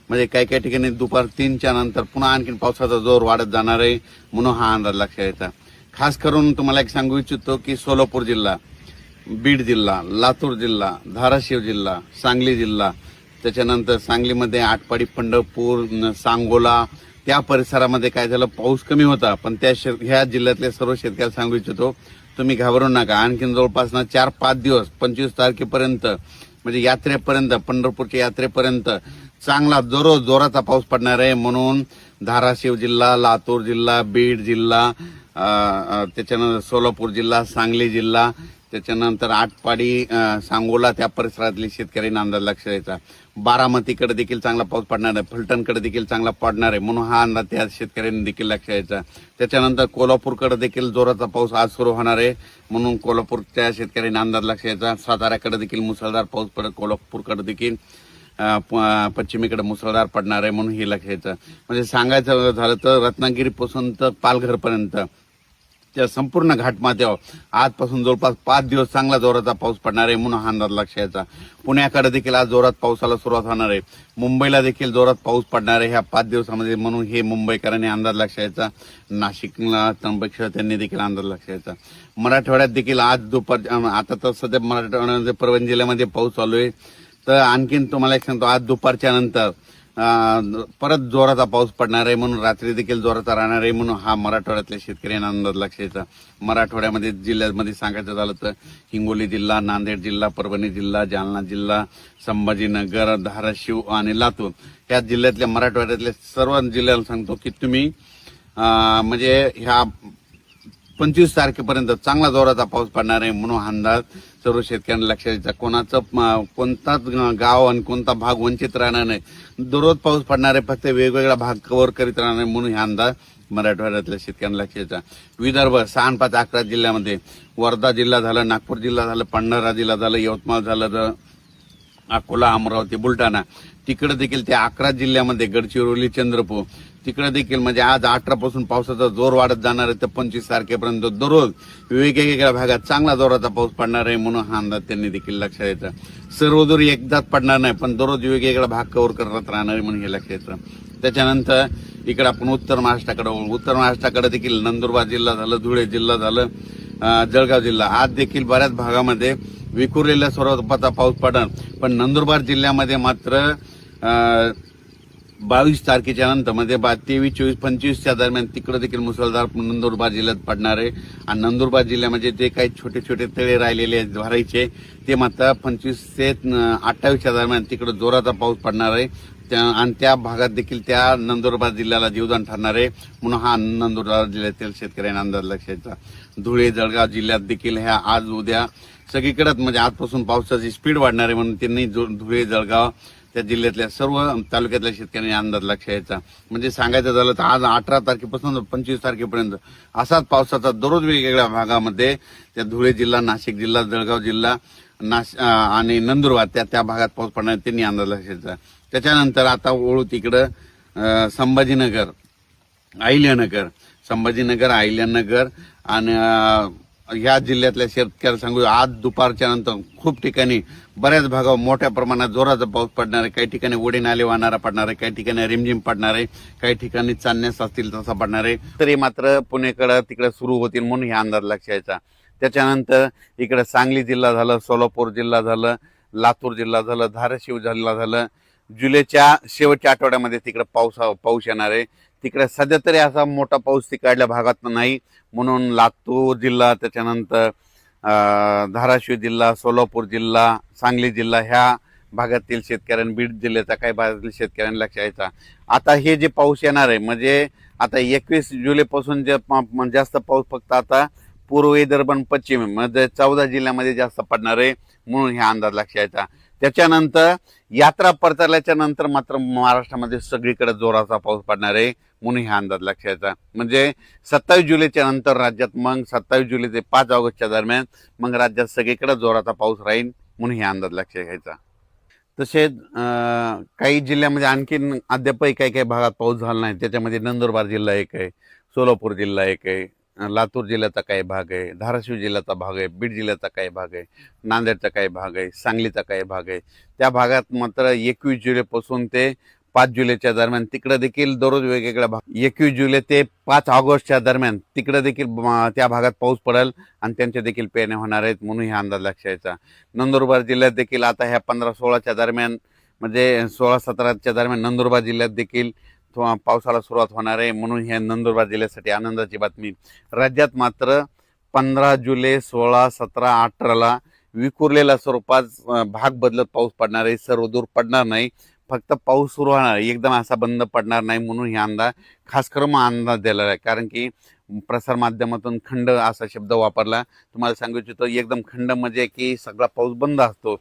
म्हणजे काही काही ठिकाणी दुपार 3च्या नंतर पुन्हा आणखीन पावसाचा जोर वाढत जाणार आहे, म्हणून हा अंदाज लक्षात यायचा. खास करून तुम्हाला एक सांगू इच्छितो की सोलापूर जिल्हा, बीड जिल्हा, लातूर जिल्हा, धाराशिव जिल्हा, सांगली जिल्हा, त्याच्यानंतर सांगलीमध्ये आटपाडी, पंढरपूर, सांगोला त्या परिसरामध्ये काय झालं, पाऊस कमी होता. पण ह्या जिल्ह्यातले सर्व शेतकऱ्याला सांगू इच्छितो, तुम्ही घाबरू नका. आणखीन जवळपास 4-5 दिवस 25 तारखेपर्यंत म्हणजे यात्रेपर्यंत, पंढरपूरच्या यात्रेपर्यंत चांगला जोराचा पाऊस पडणार आहे. म्हणून धाराशिव जिल्हा, लातूर जिल्हा, बीड जिल्हा, त्याच्यानंतर सोलापूर जिल्हा, सांगली जिल्हा, त्याच्यानंतर आटपाडी, सांगोला त्या परिसरातली शेतकऱ्यांना अंदाज लक्ष द्यायचा. बारामतीकडे देखील चांगला पाऊस पडणार आहे, फलटणकडे देखील चांगला पडणार आहे, म्हणून हा अंदाज त्या शेतकऱ्यांनी देखील लक्ष द्यायचा. त्याच्यानंतर कोल्हापूरकडे देखील जोराचा पाऊस आज सुरू होणार आहे, म्हणून कोल्हापूरच्या शेतकऱ्यांनी अंदाज लक्ष द्यायचा. साताऱ्याकडे देखील मुसळधार पाऊस पडत, कोल्हापूरकडे देखील पश्चिमेकडे मुसळधार पडणार आहे, म्हणून हे लक्ष द्यायचं. म्हणजे सांगायचं झालं तर रत्नागिरीपासून तर पालघरपर्यंत त्या संपूर्ण घाटमाथ्यावर आजपासून जवळपास 5 दिवस चांगला जोराचा पाऊस पडणार आहे, म्हणून हा अंदाज लक्ष द्यायचा. पुण्याकडे देखील आज जोरात पावसाला सुरुवात होणार आहे, मुंबईला देखील जोरात पाऊस पडणार आहे ह्या 5 दिवसामध्ये, म्हणून हे मुंबईकरांनी अंदाज लक्ष द्यायचा. नाशिकला, त्र्यंबकेश्वर त्यांनी देखील अंदाज लक्ष द्यायचा. मराठवाड्यात देखील आज दुपार, आता तर सध्या मराठवाड्यामध्ये परभणी जिल्ह्यामध्ये पाऊस चालू आहे, तर आणखीन तुम्हाला एक सांगतो, आज दुपारच्या नंतर परत जोराचा पाऊस पडणार आहे, म्हणून रात्री देखील जोराचा राहणार आहे, म्हणून हा मराठवाड्यातल्या शेतकऱ्यांना अंदाज लक्ष द्यायचा. मराठवाड्यामध्ये जिल्ह्यामध्ये सांगायचं झालं तर हिंगोली जिल्हा, नांदेड जिल्हा, परभणी जिल्हा, जालना जिल्हा, संभाजीनगर, धाराशिव आणि लातूर या जिल्ह्यातल्या, मराठवाड्यातल्या सर्व जिल्ह्याला सांगतो की तुम्ही म्हणजे ह्या 25 तारखेपर्यंत चांगला जोराचा पाऊस पडणार आहे, म्हणून अंदाज सर्व शेतकऱ्यांना लक्षात द्यायचा. कोणताच गाव आणि कोणता भाग वंचित राहणार नाही, दररोज पाऊस पडणार आहे, फक्त वेगवेगळा भाग कव्हर करीत राहणार आहे, म्हणून हा अंदाज मराठवाड्यातल्या शेतकऱ्यांना लक्षात द्यायचा. विदर्भ 6-5-11 जिल्ह्यामध्ये, वर्धा जिल्हा झालं, नागपूर जिल्हा झालं, भंडारा जिल्हा झालं, यवतमाळ झालं, अकोला, अमरावती, बुलढाणा, तिकडे देखील त्या 11 जिल्ह्यामध्ये, गडचिरोली, चंद्रपूर तिकडे देखील म्हणजे आज 18 पासून पावसाचा जोर वाढत जाणार आहे, तर 25 तारखेपर्यंत दररोज वेगवेगळ्या भागात चांगला जोराचा पाऊस पडणार आहे, म्हणून हा अंदाज त्यांनी देखील लक्षात द्यायचा. सर्वदूर एकदाच पडणार नाही, पण दररोज वेगवेगळा भाग कव्हर करत राहणार आहे, म्हणून हे लक्षात द्यायचं. त्याच्यानंतर इकडे आपण उत्तर महाराष्ट्राकडे देखील नंदुरबार जिल्हा झालं, धुळे जिल्हा झालं, जळगाव जिल्हा, आज देखील बऱ्याच भागामध्ये विखुरलेल्या स्वरूपाचा पाऊस पडणार. पण नंदुरबार जिल्ह्यामध्ये मात्र 22 तारखेच्या नंतर म्हणजे 23, 24, 25च्या दरम्यान तिकडे देखील मुसळधार नंदुरबार जिल्ह्यात पडणार आहे. आणि नंदुरबार जिल्ह्यामध्ये जे काही छोटे छोटे तळे राहिलेले आहेत भरायचे, ते मात्र 25 ते 28च्या दरम्यान तिकडे जोराचा पाऊस पडणार आहे, आणि त्या भागात देखील त्या नंदुरबार जिल्ह्याला जीवदान ठरणार आहे, म्हणून हा नंदुरबार जिल्ह्यातील शेतकऱ्यांना अंदाज लक्षात. धुळे, जळगाव जिल्ह्यात देखील ह्या आज उद्या सगळीकडेच म्हणजे आजपासून पावसाची स्पीड वाढणार आहे, म्हणून त्यांनी धुळे, जळगाव त्या जिल्ह्यातल्या सर्व तालुक्यातल्या शेतकऱ्यांनी अंदाज लक्ष द्यायचा. म्हणजे सांगायचं झालं तर आज 18 तारखेपासून 25 तारखेपर्यंत असाच पावसाचा दररोज वेगवेगळ्या भागामध्ये, त्या धुळे जिल्हा, नाशिक जिल्हा, जळगाव जिल्हा, आणि नंदुरबार त्या भागात पाऊस पडणार, त्यांनी अंदाज लक्ष द्यायचा. त्याच्यानंतर आता ओळू तिकडं संभाजीनगर, अहिल्यानगर आणि ह्या जिल्ह्यातल्या शेतकऱ्याला सांगू, आज दुपारच्या नंतर खूप ठिकाणी बऱ्याच भागावर मोठ्या प्रमाणात जोराचा पाऊस पडणार आहे. काही ठिकाणी ओढे नाले वाहणारा पडणार आहे, काही ठिकाणी रिमझिम पडणार आहे, काही ठिकाणी चांदण्यास असतील तसा पडणार आहे. तरी मात्र पुणेकडे तिकडे सुरू होतील, म्हणून हे अंदाज लक्षात द्यायचा. त्याच्यानंतर इकडे सांगली जिल्हा झालं, सोलापूर जिल्हा झालं, लातूर जिल्हा झालं, धाराशिव जिल्हा झालं, जुलैच्या शेवटच्या आठवड्यामध्ये तिकडे पाऊस येणार आहे. तिकडे सध्या तरी असा मोठा पाऊस तिकडल्या भागात नाही, म्हणून लातूर जिल्हा, त्याच्यानंतर धाराशिव जिल्हा, सोलापूर जिल्हा, सांगली जिल्हा ह्या भागातील शेतकऱ्यांनी, बीड जिल्ह्याच्या काही भागातील शेतकऱ्यांनी लक्ष द्यायचा. आता हे जे पाऊस येणार आहे म्हणजे आता 21 जुलैपासून जे जास्त पाऊस फक्त आता पूर्व विदर्भ आणि पश्चिम म्हणजे 14 जिल्ह्यामध्ये जास्त पडणार आहे, म्हणून हे अंदाज लक्ष द्यायचा. त्याच्यानंतर यात्रा परतल्याच्या नंतर मात्र महाराष्ट्रामध्ये सगळीकडे जोराचा पाऊस पडणार आहे, म्हणून हा अंदाज लक्षात द्यायचा. म्हणजे 27 जुलैच्या नंतर राज्यात मग 27 जुलै ते 5 ऑगस्टच्या दरम्यान मग राज्यात सगळीकडे जोराचा पाऊस राहील, म्हणून हे अंदाज लक्षात घ्यायचा. तसेच काही जिल्ह्यामध्ये आणखीन अद्यापही काही भागात पाऊस झाला नाही, त्याच्यामध्ये नंदुरबार जिल्हा एक आहे, सोलापूर जिल्हा एक आहे, लातूर जिल्ह्याचा काही भाग आहे, धाराशिव जिल्ह्याचा भाग आहे, बीड जिल्ह्याचा काही भाग आहे, नांदेडचा काही भाग आहे, सांगलीचा काही भाग आहे. त्या भागात मात्र 21 जुलैपासून ते 5 जुलैच्या दरम्यान तिकडे देखील दररोज वेगवेगळ्या भाग 21 जुलै ते 5 ऑगस्टच्या दरम्यान तिकडे देखील त्या भागात पाऊस पडेल आणि त्यांचे देखील पेरण्या होणार आहेत म्हणून हा अंदाज लक्षात. नंदुरबार जिल्ह्यात देखील आता ह्या 15-16च्या दरम्यान म्हणजे 16-17च्या दरम्यान नंदुरबार जिल्ह्यात देखील पावसाला सुरुवात होणार आहे म्हणून ह्या नंदुरबार जिल्ह्यासाठी आनंदाची बातमी. राज्यात मात्र 15 जुलै 16, 17, 18ला विखुरलेल्या स्वरूपात भाग बदलत पाऊस पडणार आहे. सर्वदूर पडणार नाही, फक्त पाऊस सुरू होणार आहे, एकदम असा बंद पडणार नाही म्हणून हे अंदाज खास करून अंदाज दिलेला आहे. कारण की प्रसार माध्यमातून खंड असा शब्द वापरला. तुम्हाला सांगू इच्छितो एकदम खंड म्हणजे की सगळा पाऊस बंद असतो.